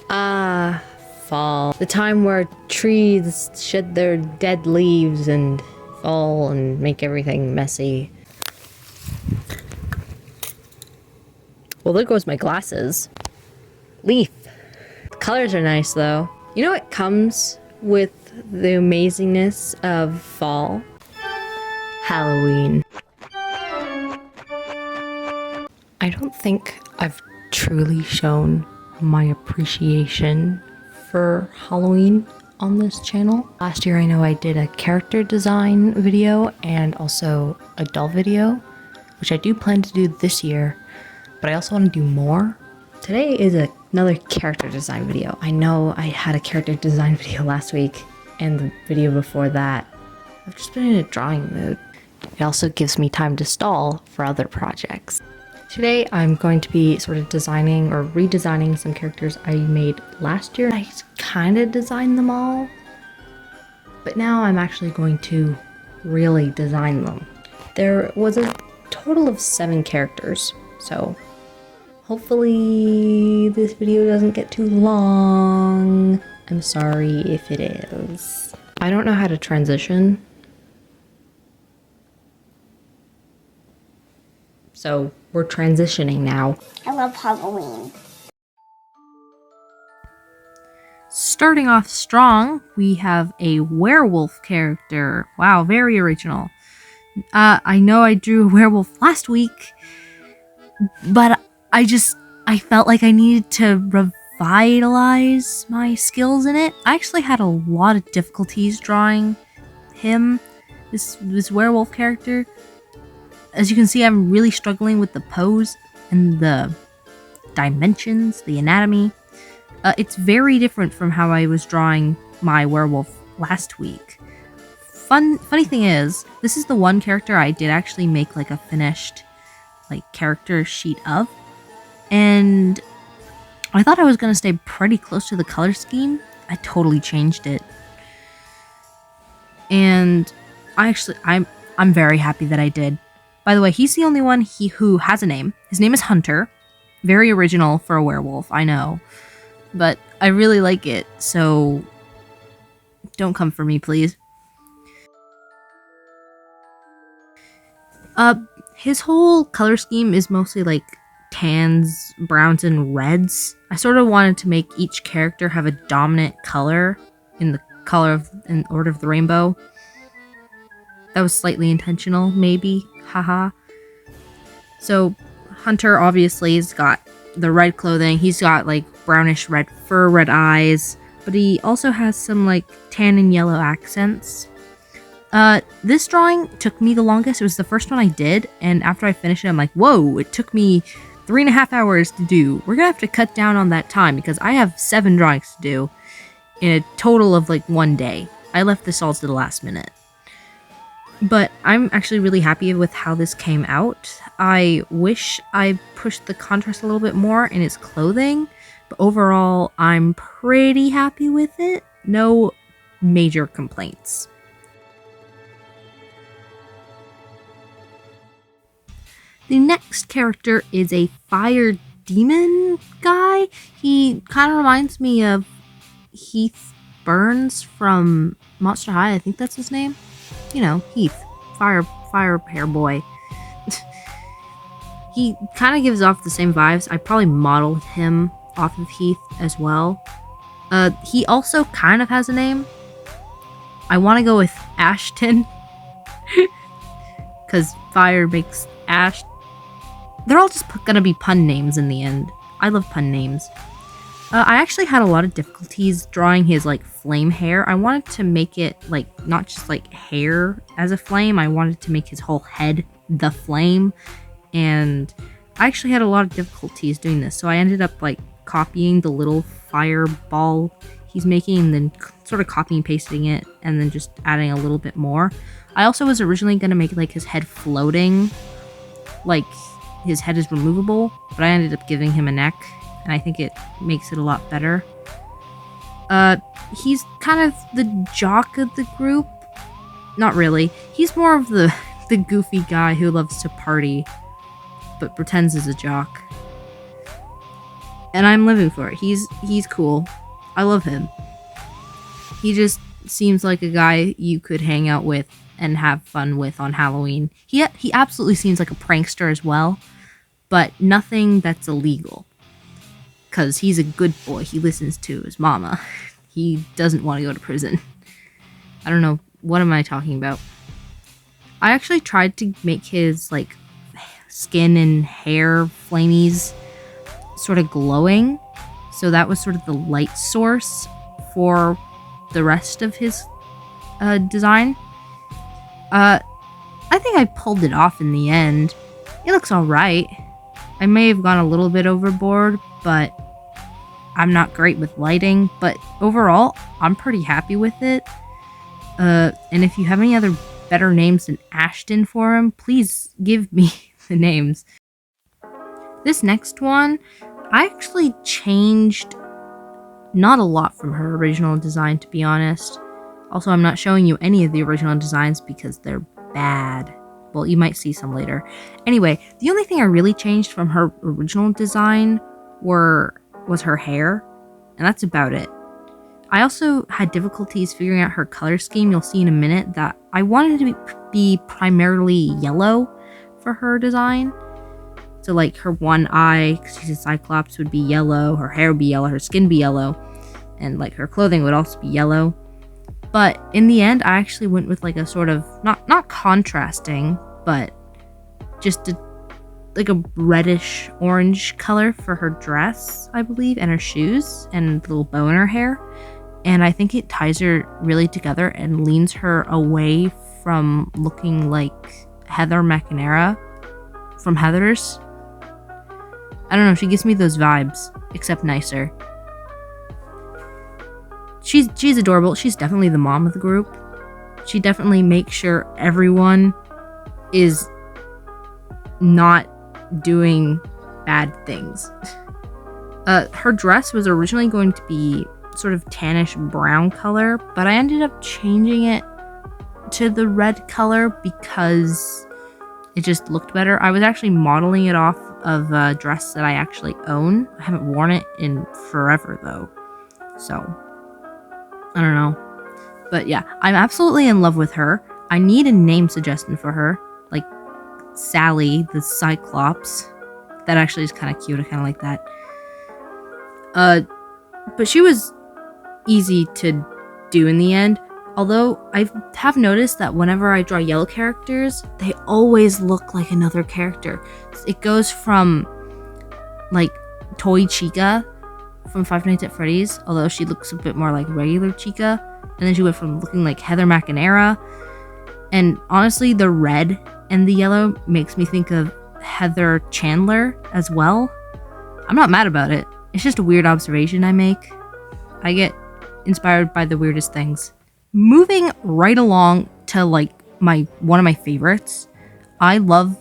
Ah, fall. The time where trees shed their dead leaves and fall and make everything messy. Well, there goes my glasses. Leaf. The colors are nice though. You know what comes with the amazingness of fall? Halloween. I don't think I've truly shown my appreciation for Halloween on this channel. Last year I know I did a character design video and also a doll video, which I do plan to do this year, but I also want to do more. Today is another character design video. I know I had a character design video last week and the video before that. I've just been in a drawing mood. It also gives me time to stall for other projects. Today I'm going to be sort of designing or redesigning some characters I made last year. I kind of designed them all, but now I'm actually going to really design them. There was a total of 7 characters, so hopefully this video doesn't get too long. I'm sorry if it is. I don't know how to transition, so we're transitioning now. I love Halloween. Starting off strong, we have a werewolf character. Wow, very original. I know I drew a werewolf last week, but I felt like I needed to revitalize my skills in it. I actually had a lot of difficulties drawing him, this werewolf character. As you can see, I'm really struggling with the pose and the dimensions, the anatomy. It's very different from how I was drawing my werewolf last week. Funny thing is, this is the one character I did actually make like a finished character sheet of. And I thought I was going to stay pretty close to the color scheme. I totally changed it. And I'm very happy that I did. By the way, he's the only one who has a name. His name is Hunter. Very original for a werewolf, I know. But I really like it, so don't come for me, please. His whole color scheme is mostly like tans, browns, and reds. I sort of wanted to make each character have a dominant color in order of the rainbow. That was slightly intentional, maybe. Haha. So Hunter obviously has got the red clothing. He's got like brownish red fur, red eyes, but he also has some like tan and yellow accents. This drawing took me the longest. It was the first one I did, and after I finished it, I'm like, whoa, it took me 3.5 hours to do. We're gonna have to cut down on that time because I have 7 drawings to do in a total of like 1 day. I left this all to the last minute. But I'm actually really happy with how this came out. I wish I pushed the contrast a little bit more in its clothing, but overall, I'm pretty happy with it. No major complaints. The next character is a fire demon guy. He kind of reminds me of Heath Burns from Monster High. I think that's his name. You know, Heath, fire hair boy. He kind of gives off the same vibes. I probably modeled him off of Heath as well. He also kind of has a name. I want to go with Ashton, because fire makes ash. They're all just gonna be pun names in the end. I love pun names. I actually had a lot of difficulties drawing his like flame hair. I wanted to make it like not just like hair as a flame. I wanted to make his whole head the flame, and I actually had a lot of difficulties doing this. So I ended up like copying the little fireball he's making and then sort of copying and pasting it and then just adding a little bit more. I also was originally gonna make like his head floating, like his head is removable, but I ended up giving him a neck, and I think it makes it a lot better. He's kind of the jock of the group. Not really. He's more of the goofy guy who loves to party, but pretends he's a jock. and I'm living for it. He's cool. I love him. He just seems like a guy you could hang out with and have fun with on Halloween. He absolutely seems like a prankster as well, but nothing that's illegal. Cause he's a good boy. He listens to his mama. He doesn't want to go to prison. I don't know, what am I talking about? I actually tried to make his like skin and hair flamies sort of glowing. So that was sort of the light source for the rest of his design. I think I pulled it off in the end. It looks alright. I may have gone a little bit overboard, but I'm not great with lighting. But overall, I'm pretty happy with it. And if you have any other better names than Ashton for him, please give me the names. This next one, I actually changed not a lot from her original design, to be honest. Also, I'm not showing you any of the original designs because they're bad. Well, you might see some later. Anyway, the only thing I really changed from her original design was her hair, and that's about it. I also had difficulties figuring out her color scheme. You'll see in a minute that I wanted to be primarily yellow for her design. So like her one eye, because she's a Cyclops, would be yellow, her hair would be yellow, her skin be yellow, and like her clothing would also be yellow. But in the end, I actually went with like a sort of, not contrasting, but just like a reddish orange color for her dress, I believe, and her shoes, and the little bow in her hair. And I think it ties her really together and leans her away from looking like Heather McNamara from Heathers. I don't know, she gives me those vibes, except nicer. She's adorable. She's definitely the mom of the group. She definitely makes sure everyone is not doing bad things. Her dress was originally going to be sort of tannish brown color, but I ended up changing it to the red color because it just looked better. I was actually modeling it off of a dress that I actually own. I haven't worn it in forever though, so I don't know. But yeah, I'm absolutely in love with her. I need a name suggestion for her, like Sally the Cyclops. That actually is kind of cute. I kind of like that. But she was easy to do in the end. Although I have noticed that whenever I draw yellow characters, they always look like another character. It goes from like Toy Chica from Five Nights at Freddy's, although she looks a bit more like regular Chica, and then she went from looking like Heather McNamara. And honestly, the red and the yellow makes me think of Heather Chandler as well. I'm not mad about it. It's just a weird observation I make. I get inspired by the weirdest things. Moving right along to like one of my favorites. I love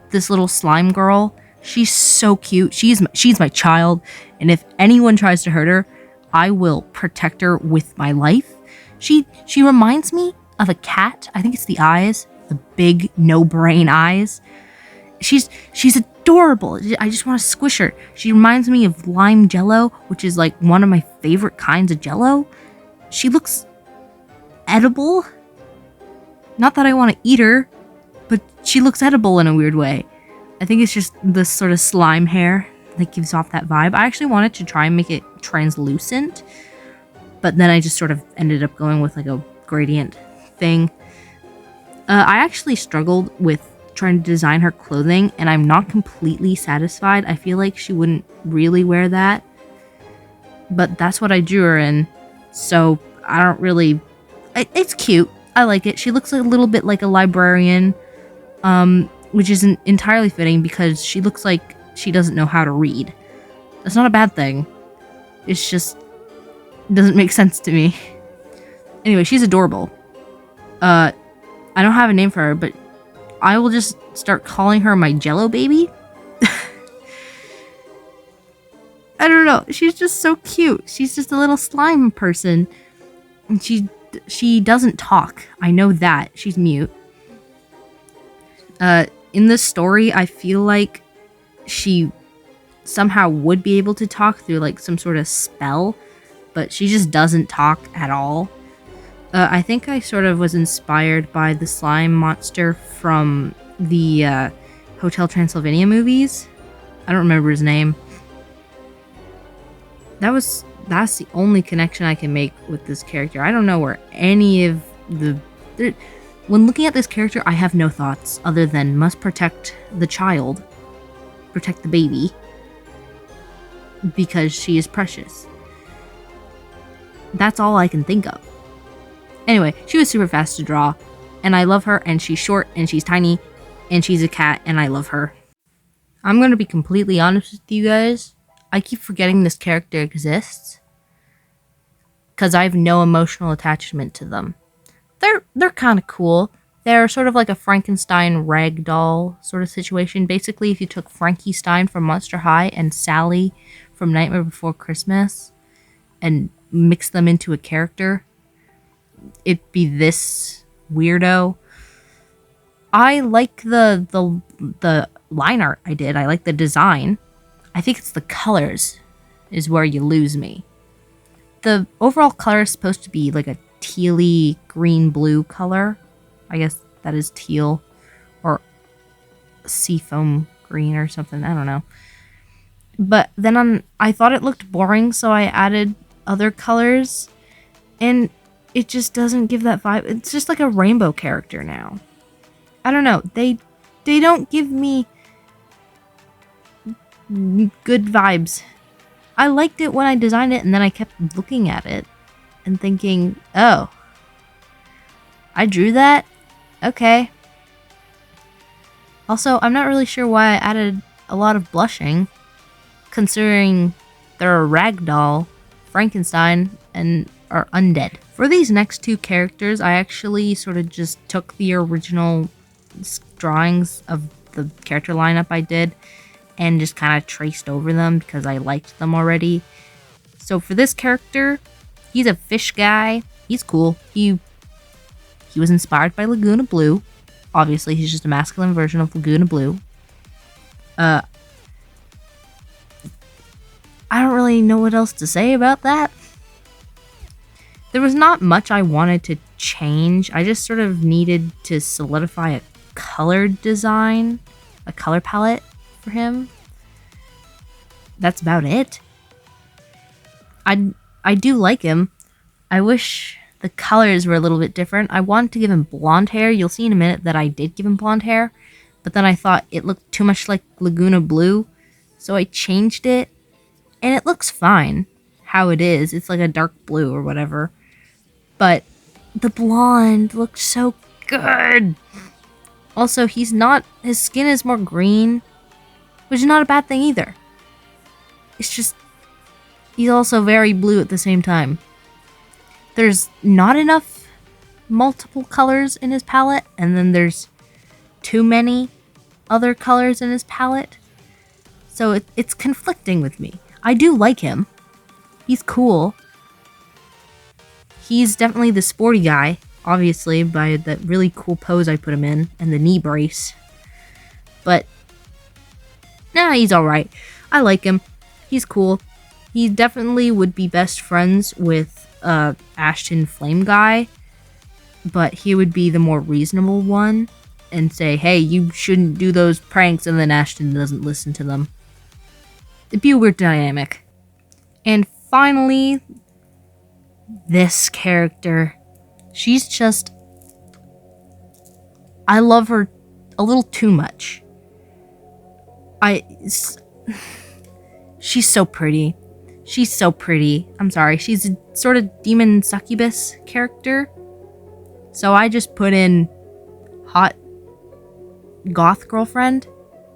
this little slime girl. She's so cute. She's my child, and if anyone tries to hurt her, I will protect her with my life. She reminds me of a cat. I think it's the eyes, the big no brain eyes. She's adorable. I just want to squish her. She reminds me of lime jello, which is like one of my favorite kinds of jello. She looks edible. Not that I want to eat her, but she looks edible in a weird way. I think it's just this sort of slime hair that gives off that vibe. I actually wanted to try and make it translucent, but then I just sort of ended up going with like a gradient thing. I actually struggled with trying to design her clothing, and I'm not completely satisfied. I feel like she wouldn't really wear that, but that's what I drew her in, so I don't really... It's cute. I like it. She looks a little bit like a librarian, which isn't entirely fitting because she looks like she doesn't know how to read. That's not a bad thing. It's just... it doesn't make sense to me. Anyway, she's adorable. I don't have a name for her, but I will just start calling her my Jello baby. I don't know. She's just so cute. She's just a little slime person. And she doesn't talk. I know that. She's mute. In this story, I feel like she somehow would be able to talk through like some sort of spell, but she just doesn't talk at all. I think I sort of was inspired by the slime monster from the Hotel Transylvania movies. I don't remember his name. That's the only connection I can make with this character. I don't know where any of when looking at this character, I have no thoughts other than must protect the child, protect the baby, because she is precious. That's all I can think of. Anyway, she was super fast to draw, and I love her, and she's short, and she's tiny, and she's a cat, and I love her. I'm gonna be completely honest with you guys. I keep forgetting this character exists, because I have no emotional attachment to them. They're kind of cool. They're sort of like a Frankenstein ragdoll sort of situation. Basically, if you took Frankie Stein from Monster High and Sally from Nightmare Before Christmas and mixed them into a character, it'd be this weirdo. I like the line art I did. I like the design. I think it's the colors is where you lose me. The overall color is supposed to be like a tealy green-blue color. I guess that is teal or seafoam green or something. I don't know. But then I thought it looked boring, so I added other colors, and it just doesn't give that vibe. It's just like a rainbow character now. I don't know. They don't give me good vibes. I liked it when I designed it, and then I kept looking at it and thinking, oh, I drew that? Okay. Also, I'm not really sure why I added a lot of blushing, considering they're a ragdoll, Frankenstein, and are undead. For these next two characters, I actually sort of just took the original drawings of the character lineup I did and just kind of traced over them because I liked them already. So for this character, he's a fish guy. He's cool. He was inspired by Laguna Blue. Obviously, he's just a masculine version of Laguna Blue. I don't really know what else to say about that. There was not much I wanted to change. I just sort of needed to solidify a color design, a color palette for him. That's about it. I do like him. I wish the colors were a little bit different. I wanted to give him blonde hair. You'll see in a minute that I did give him blonde hair, but then I thought it looked too much like Laguna Blue, so I changed it, and it looks fine how it is. It's like a dark blue or whatever, but the blonde looks so good. Also, his skin is more green, which is not a bad thing either. It's just, he's also very blue at the same time. There's not enough multiple colors in his palette, and then there's too many other colors in his palette. So it's conflicting with me. I do like him. He's cool. He's definitely the sporty guy, obviously, by that really cool pose I put him in, and the knee brace. But, nah, he's alright. I like him. He's cool. He definitely would be best friends with Ashton Flame Guy, but he would be the more reasonable one and say, hey, you shouldn't do those pranks, and then Ashton doesn't listen to them. It'd be a weird dynamic. And finally, this character. She's just, I love her a little too much. She's so pretty. She's so pretty. I'm sorry. She's a sort of demon succubus character. So I just put in hot goth girlfriend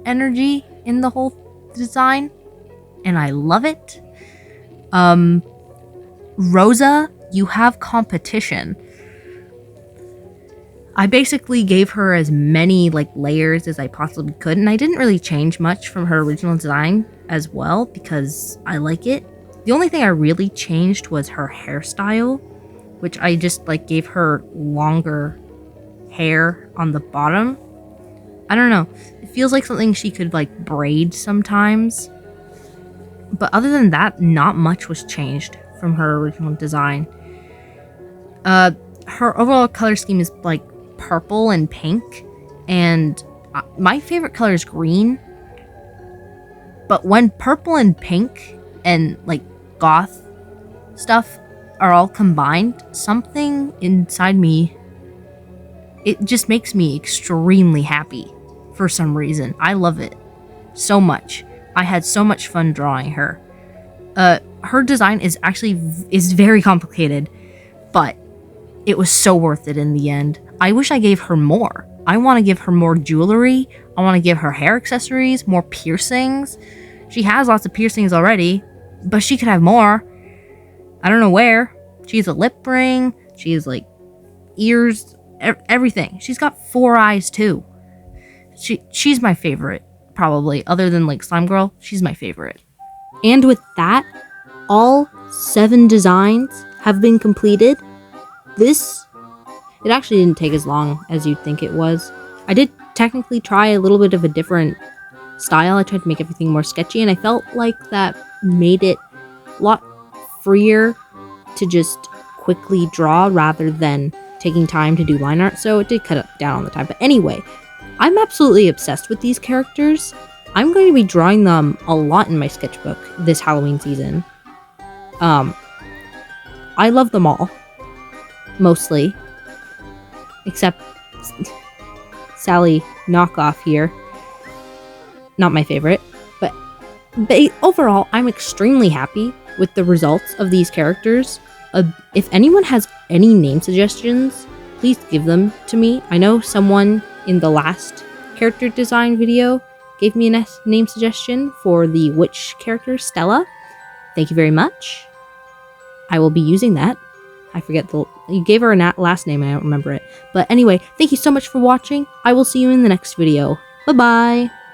energy in the whole design, and I love it. Rosa, you have competition. I basically gave her as many layers as I possibly could, and I didn't really change much from her original design as well because I like it. The only thing I really changed was her hairstyle, which I just gave her longer hair on the bottom. I don't know. It feels like something she could braid sometimes. But other than that, not much was changed from her original design. Her overall color scheme is like purple and pink, and my favorite color is green. But when purple and pink and like goth stuff are all combined, something inside me, it just makes me extremely happy for some reason. I love it so much. I had so much fun drawing her. Her design is very complicated, but it was so worth it in the end. I wish I gave her more. I want to give her more jewelry. I want to give her hair accessories, more piercings. She has lots of piercings already, but she could have more. I don't know where. She has a lip ring. She has like ears, everything. She's got 4 eyes too. She's my favorite, probably. Other than like Slime Girl, she's my favorite. And with that, all 7 designs have been completed. It actually didn't take as long as you'd think it was. I did technically try a little bit of a different style. I tried to make everything more sketchy, and I felt like that made it a lot freer to just quickly draw rather than taking time to do line art, so it did cut down on the time. But anyway, I'm absolutely obsessed with these characters. I'm going to be drawing them a lot in my sketchbook this Halloween season. I love them all. Mostly. Except Sally knockoff here. Not my favorite. But overall, I'm extremely happy with the results of these characters. If anyone has any name suggestions, please give them to me. I know someone in the last character design video gave me a name suggestion for the witch character, Stella. Thank you very much. I will be using that. I forget you gave her a last name, I don't remember it. But anyway, thank you so much for watching. I will see you in the next video. Bye-bye.